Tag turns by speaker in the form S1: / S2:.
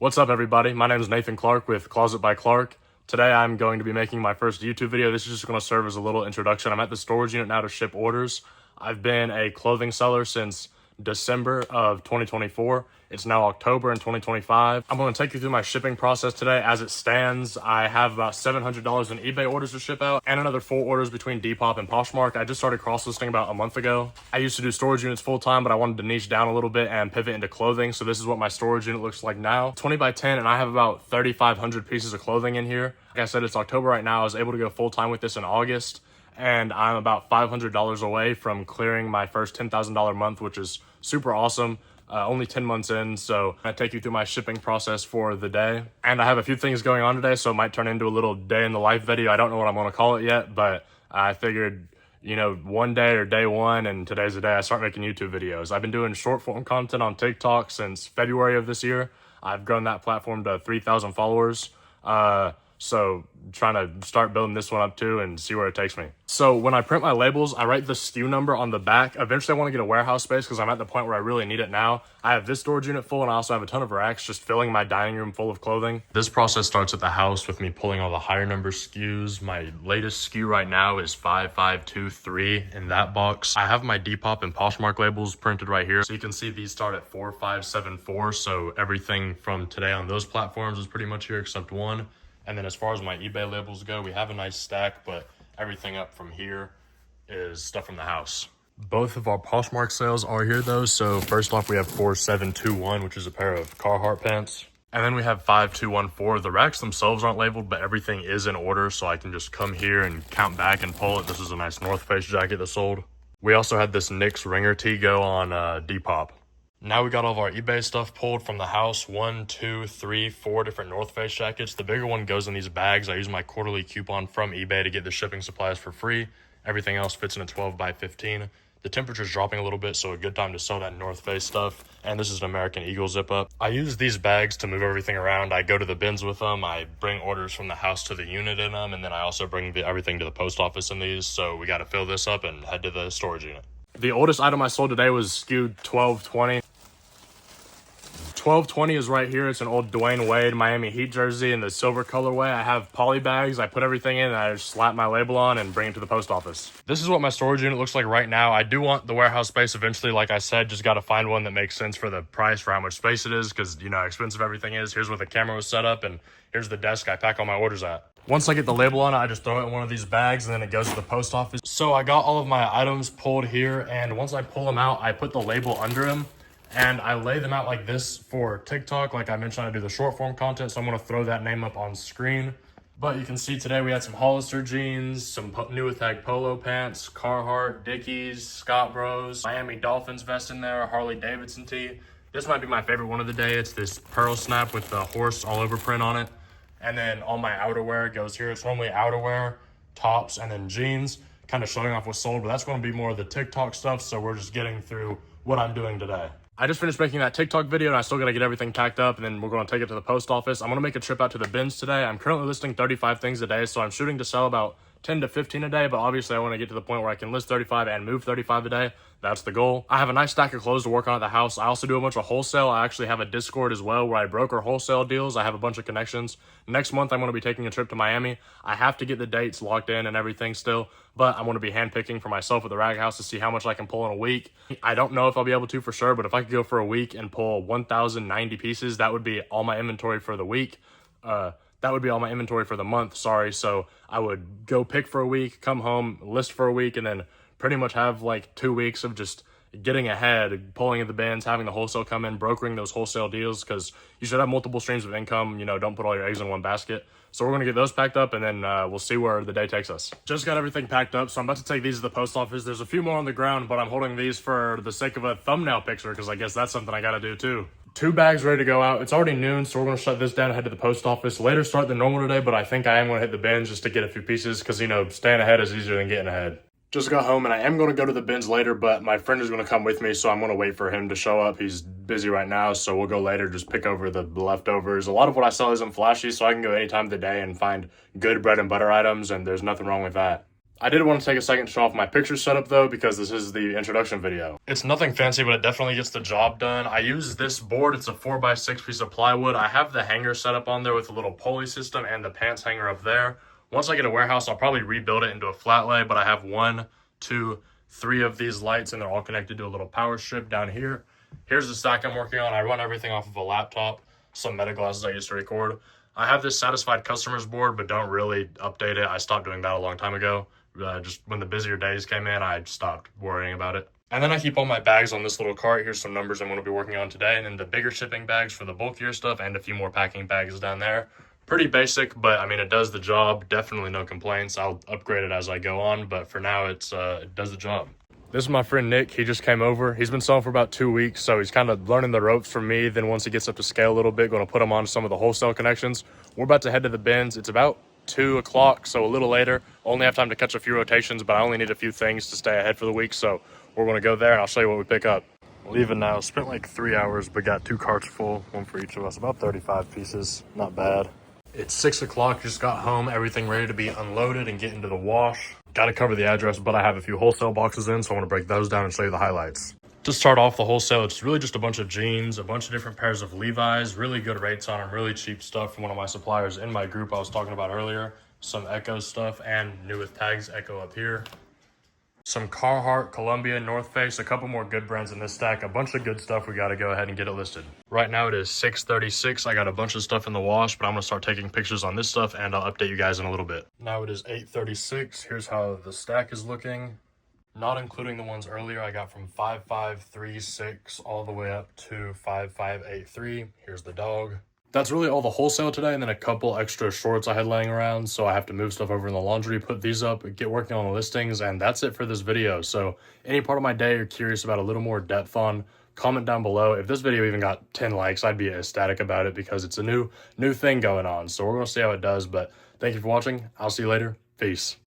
S1: What's up, everybody? My name is Nathan Clark with Closet by Clark. Today I'm going to be making my first YouTube video. This is just going to serve as a little introduction. I'm at the storage unit now to ship orders. I've been a clothing seller since December of 2024. It's now October in 2025. I'm going to take you through my shipping process today. As it stands, I have about $700 in eBay orders to ship out and another 4 orders between Depop and Poshmark. I just started cross-listing about a month ago. I used to do storage units full-time, but I wanted to niche down a little bit and pivot into clothing. So this is what my storage unit looks like now. 20 by 10, and I have about 3,500 pieces of clothing in here. Like I said, it's October right now. I was able to go full-time with this in August, and I'm about $500 away from clearing my first $10,000 month, which is super awesome. Only 10 months in, so I take you through my shipping process for the day. And I have a few things going on today, so it might turn into a little day in the life video. I don't know what I'm going to call it yet, but I figured, one day or day one, and today's the day I start making YouTube videos. I've been doing short form content on TikTok since February of this year. I've grown that platform to 3,000 followers. So trying to start building this one up too and see where it takes me. So when I print my labels, I write the SKU number on the back. Eventually I want to get a warehouse space because I'm at the point where I really need it now. I have this storage unit full, and I also have a ton of racks just filling my dining room full of clothing. This process starts at the house with me pulling all the higher number SKUs. My latest SKU right now is 5523 in that box. I have my Depop and Poshmark labels printed right here. So you can see these start at 4574. So everything from today on those platforms is pretty much here except one. And then as far as my eBay labels go, we have a nice stack, but everything up from here is stuff from the house. Both of our Poshmark sales are here though. So first off, we have 4721, which is a pair of Carhartt pants. And then we have 5214. The racks themselves aren't labeled, but everything is in order. So I can just come here and count back and pull it. This is a nice North Face jacket that sold. We also had this Nick's Ringer tee go on Depop. Now we got all of our eBay stuff pulled from the house. 1, 2, 3, 4 different North Face jackets. The bigger one goes in these bags. I use my quarterly coupon from eBay to get the shipping supplies for free. Everything else fits in a 12 by 15. The temperature's dropping a little bit, so a good time to sell that North Face stuff. And this is an American Eagle zip up. I use these bags to move everything around. I go to the bins with them. I bring orders from the house to the unit in them. And then I also bring everything to the post office in these. So we got to fill this up and head to the storage unit. The oldest item I sold today was SKU 1220. 1220 is right here. It's an old Dwayne Wade Miami Heat jersey in the silver colorway. I have poly bags. I put everything in and I just slap my label on and bring it to the post office. This is what my storage unit looks like right now. I do want the warehouse space eventually. Like I said, just got to find one that makes sense for the price, for how much space it is, because how expensive everything is. Here's where the camera was set up, and here's the desk I pack all my orders at. Once I get the label on it, I just throw it in one of these bags and then it goes to the post office. So I got all of my items pulled here, and once I pull them out, I put the label under them. And I lay them out like this for TikTok. Like I mentioned, I do the short form content, so I'm going to throw that name up on screen. But you can see today we had some Hollister jeans, some New Attack polo pants, Carhartt, Dickies, Scott Bros, Miami Dolphins vest in there, Harley Davidson tee. This might be my favorite one of the day. It's this pearl snap with the horse all over print on it. And then all my outerwear goes here. It's normally outerwear, tops, and then jeans, kind of showing off what's sold. But that's going to be more of the TikTok stuff, so we're just getting through what I'm doing today. I just finished making that TikTok video, and I still got to get everything packed up, and then we're going to take it to the post office. I'm going to make a trip out to the bins today. I'm currently listing 35 things a day, so I'm shooting to sell about 10 to 15 a day, but obviously I want to get to the point where I can list 35 and move 35 a day. That's the goal. I have a nice stack of clothes to work on at the house. I also do a bunch of wholesale. I actually have a Discord as well where I broker wholesale deals. I have a bunch of connections. Next month, I'm going to be taking a trip to Miami. I have to get the dates locked in and everything still, but I'm going to be handpicking for myself at the rack house to see how much I can pull in a week. I don't know if I'll be able to for sure, but if I could go for a week and pull 1,090 pieces, that would be all my inventory for the week. That would be all my inventory for the month, sorry. So I would go pick for a week, come home, list for a week, and then pretty much have like 2 weeks of just getting ahead, pulling in the bins, having the wholesale come in, brokering those wholesale deals, because you should have multiple streams of income. Don't put all your eggs in one basket. So we're going to get those packed up, and then we'll see where the day takes us. Just got everything packed up, so I'm about to take these to the post office. There's a few more on the ground, but I'm holding these for the sake of a thumbnail picture, because I guess that's something I got to do too. 2 bags ready to go out. It's already noon, so we're going to shut this down and head to the post office. Later start than normal today, but I think I am going to hit the bins just to get a few pieces, because, staying ahead is easier than getting ahead. Just got home, and I am going to go to the bins later, but my friend is going to come with me, so I'm going to wait for him to show up. He's busy right now, so we'll go later, just pick over the leftovers. A lot of what I sell isn't flashy, so I can go any time of the day and find good bread and butter items, and there's nothing wrong with that. I did want to take a second to show off my picture setup though, because this is the introduction video. It's nothing fancy, but it definitely gets the job done. I use this board. It's a 4x6 piece of plywood. I have the hanger set up on there with a little pulley system and the pants hanger up there. Once I get a warehouse, I'll probably rebuild it into a flat lay, but I have 1, 2, 3 of these lights, and they're all connected to a little power strip down here. Here's the stack I'm working on. I run everything off of a laptop, some meta glasses I used to record. I have this satisfied customers board, but don't really update it. I stopped doing that a long time ago. Just when the busier days came in, I stopped worrying about it. And then I keep all my bags on this little cart. Here's some numbers I'm going to be working on today. And then the bigger shipping bags for the bulkier stuff and a few more packing bags down there. Pretty basic, but I mean, it does the job. Definitely no complaints. I'll upgrade it as I go on, but for now, it does the job. This is my friend Nick. He just came over. He's been selling for about 2 weeks, so he's kind of learning the ropes from me. Then once he gets up to scale a little bit, going to put him on some of the wholesale connections. We're about to head to the bins. It's about 2 o'clock, so a little later. Only have time to catch a few rotations, but I only need a few things to stay ahead for the week, so we're going to go there and I'll show you what we pick up. Leaving now. Spent like 3 hours, but got 2 carts full, one for each of us. About 35 pieces. Not bad. It's 6 o'clock. Just got home. Everything ready to be unloaded and get into the wash. Got to cover the address, but I have a few wholesale boxes in, so I want to break those down and show you the highlights. To start off the wholesale, it's really just a bunch of jeans, a bunch of different pairs of Levi's, really good rates on them, really cheap stuff from one of my suppliers in my group I was talking about earlier. Some Echo stuff and new with tags, Echo up here. Some Carhartt, Columbia, North Face, a couple more good brands in this stack, a bunch of good stuff. We got to go ahead and get it listed. Right now it is 6:36. I got a bunch of stuff in the wash, but I'm going to start taking pictures on this stuff and I'll update you guys in a little bit. Now it is 8:36. Here's how the stack is looking. Not including the ones earlier I got from 5536 all the way up to 5583. Here's the dog. That's really all the wholesale today, and then a couple extra shorts I had laying around, so I have to move stuff over in the laundry, put these up, get working on the listings, and that's it for this video. So any part of my day you're curious about a little more depth on, comment down below. If this video even got 10 likes, I'd be ecstatic about it because it's a new thing going on. So we're going to see how it does, but thank you for watching. I'll see you later. Peace.